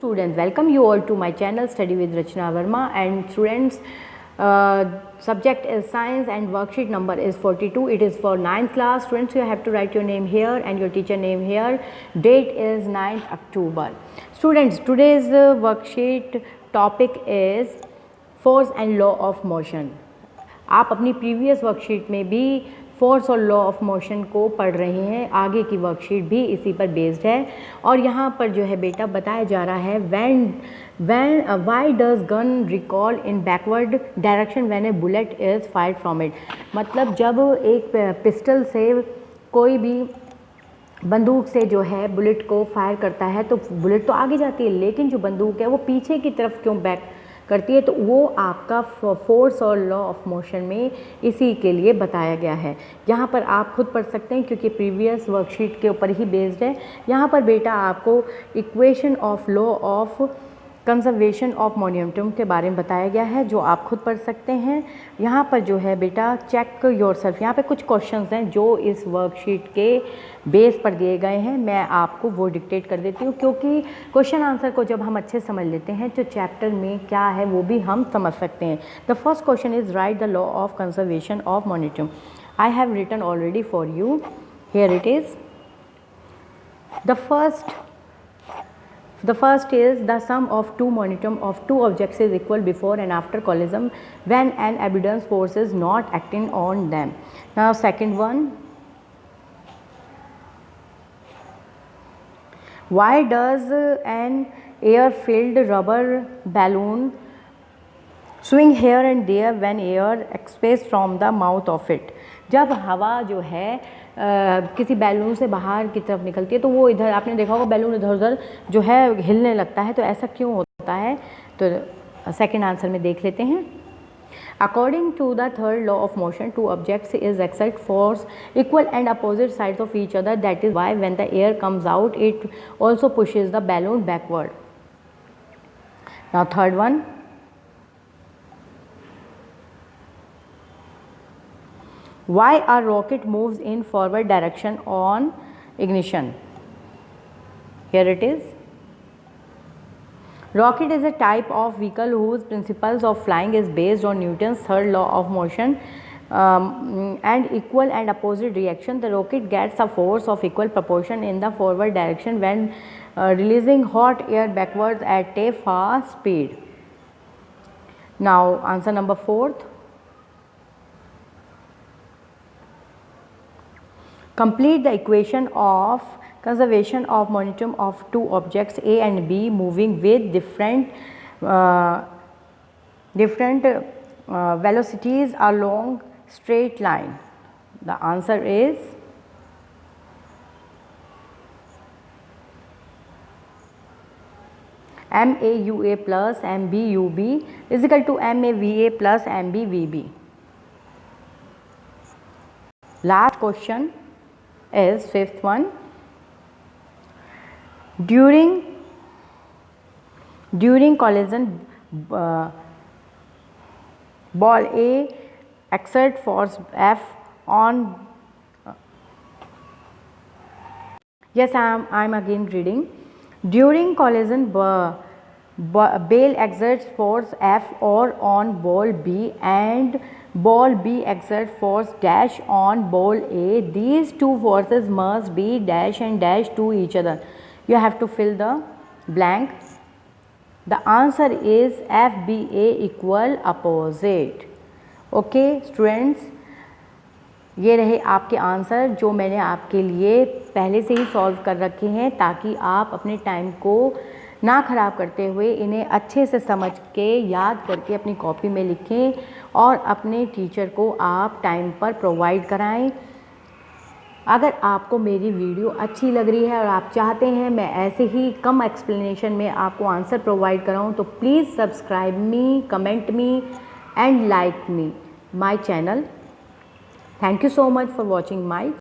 Students, welcome you all to my channel Study with Rachna Verma. And students, subject is science and worksheet number is 42. It is for 9th class. Students, you have to write your name here and your teacher name here. Date is 9th October. Students, today's worksheet topic is force and law of motion. आप अपनी previous worksheet में भी force और law of motion को पढ़ रहे हैं, आगे की वर्कशीट भी इसी पर बेस्ड है। और यहाँ पर जो है बेटा बताया जा रहा है why does gun recall in backward direction when A bullet is fired from it. मतलब जब एक पिस्टल से कोई भी बंदूक से जो है बुलेट को फायर करता है तो बुलेट तो आगे जाती है, लेकिन जो बंदूक है वो पीछे की तरफ क्यों बैक करती है, तो वो आपका फोर्स और लॉ ऑफ मोशन में इसी के लिए बताया गया है। यहाँ पर आप खुद पढ़ सकते हैं क्योंकि प्रीवियस वर्कशीट के ऊपर ही बेस्ड है। यहाँ पर बेटा आपको equation of law of conservation of momentum के बारे में बताया गया है, जो आप खुद पढ़ सकते हैं। यहाँ पर जो है बेटा चेक योरसेल्फ, यहाँ पे कुछ क्वेश्चंस हैं जो इस वर्कशीट के बेस पर दिए गए हैं। मैं आपको वो डिक्टेट कर देती हूँ क्योंकि क्वेश्चन आंसर को जब हम अच्छे समझ लेते हैं तो चैप्टर में क्या है वो भी हम समझ सकते हैं। The first question is write the law of conservation of momentum. I have written already for you, here it is. The first is the sum of two momentum of two objects is equal before and after collision when an abundance force is not acting on them. Now second one, why does an air-filled rubber balloon swing here and there when air escapes from the mouth of it? जब हवा जो है किसी balloon से बाहर की तरफ निकलती है तो वो इधर, आपने देखा होगा बैलून इधर उधर जो है हिलने लगता है, तो ऐसा क्यों होता है? तो सेकंड आंसर में देख लेते हैं। According to the third law of motion, two objects is exert force equal and opposite sides of each other. That is why when the air comes out, it also pushes the balloon backward. Now third one. Why a rocket moves in forward direction on ignition? Here it is. Rocket is a type of vehicle whose principles of flying is based on Newton's third law of motion and equal and opposite reaction. The rocket gets a force of equal proportion in the forward direction when releasing hot air backwards at a fast speed. Now answer number fourth. Complete the equation of conservation of momentum of two objects A and B moving with different velocities along straight line. The answer is MAUA plus MBUB is equal to MAVA plus MBVB. Last question is fifth one. During collision, ball A exert force F on. Yes, I am again reading. During collision, ball exerts force F or on ball B and ball B exerts force dash on ball A. These two forces must be dash and dash to each other. You have to fill the blank. The answer is FBA equal opposite. Okay students, ये रहे आपके answer जो मैंने आपके लिए पहले से ही solve कर रखे हैं ताकि आप अपने टाइम को ना ख़राब करते हुए इन्हें अच्छे से समझ के याद करके अपनी कॉपी में लिखें और अपने टीचर को आप टाइम पर प्रोवाइड कराएं। अगर आपको मेरी वीडियो अच्छी लग रही है और आप चाहते हैं मैं ऐसे ही कम एक्सप्लेनेशन में आपको आंसर प्रोवाइड कराऊं तो please subscribe me, comment me and like me my channel. Thank you so much for watching my